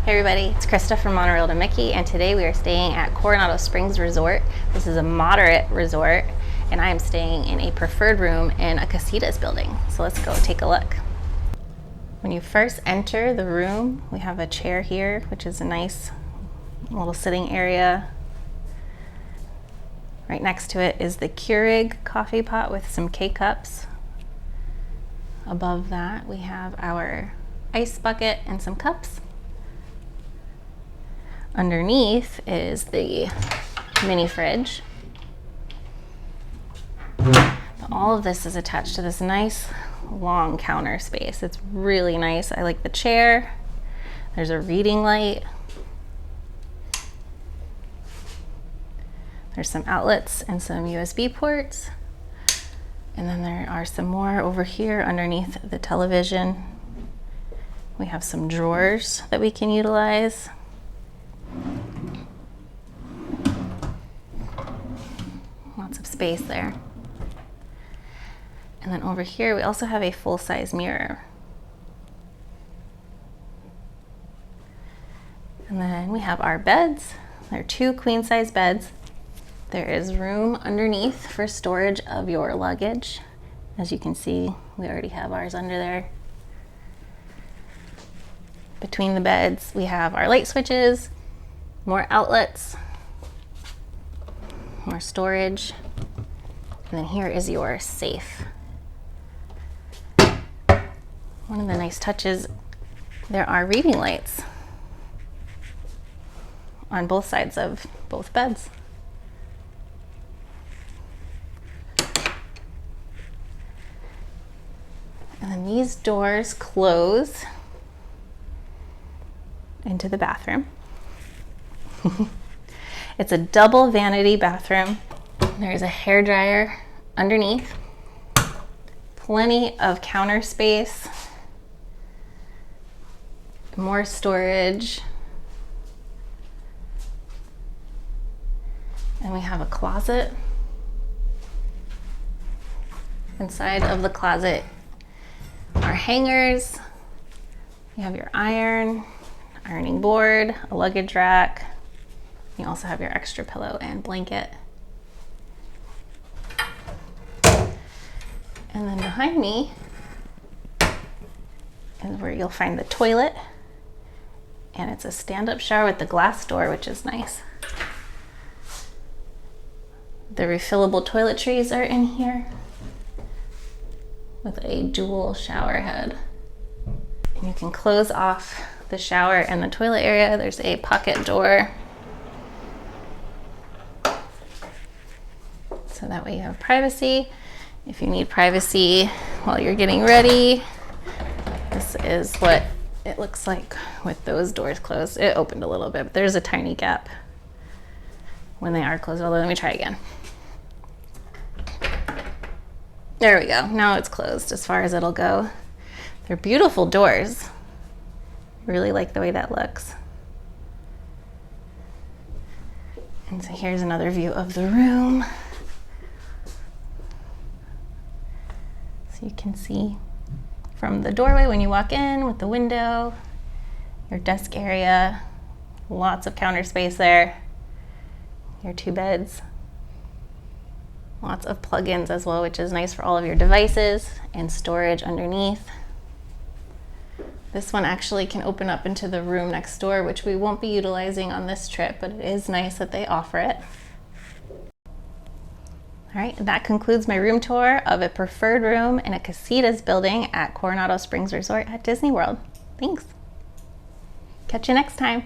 Hey everybody, it's Krista from Monorail to Mickey, and today we are staying at Coronado Springs Resort. This is a moderate resort, and I am staying in a preferred room in a Casitas building. So let's go take a look. When you first enter the room, we have a chair here, which is a nice little sitting area. Right next to it is the Keurig coffee pot with some K-cups. Above that, we have our ice bucket and some cups. Underneath is the mini fridge. All of this is attached to this nice long counter space. It's really nice. I like the chair. There's a reading light. There's some outlets and some USB ports. And then there are some more over here underneath the television. We have some drawers that we can utilize. Lots of space there. And then over here we also have a full-size mirror. And then we have our beds. There are two queen-size beds. There is room underneath for storage of your luggage. As you can see, we already have ours under there. Between the beds we have our light switches, more outlets, more storage, and then here is your safe. One of the nice touches, there are reading lights on both sides of both beds. And then these doors close into the bathroom. It's a double vanity bathroom. There's a hairdryer underneath. Plenty of counter space. More storage. And we have a closet. Inside of the closet are hangers. You have your ironing board, a luggage rack. You also have your extra pillow and blanket. And then behind me is where you'll find the toilet. And it's a stand-up shower with the glass door, which is nice. The refillable toiletries are in here with a dual shower head. And you can close off the shower and the toilet area. There's a pocket door. So that way you have privacy. If you need privacy while you're getting ready, this is what it looks like with those doors closed. It opened a little bit, but there's a tiny gap when they are closed. Although, let me try again. There we go. Now it's closed as far as it'll go. They're beautiful doors. I really like the way that looks. And so here's another view of the room. So you can see from the doorway when you walk in with the window, your desk area, lots of counter space there, your two beds, lots of plugins as well, which is nice for all of your devices, and storage underneath. This one actually can open up into the room next door, which we won't be utilizing on this trip, but it is nice that they offer it. All right, that concludes my room tour of a preferred room in a Casitas building at Coronado Springs Resort at Disney World. Thanks. Catch you next time.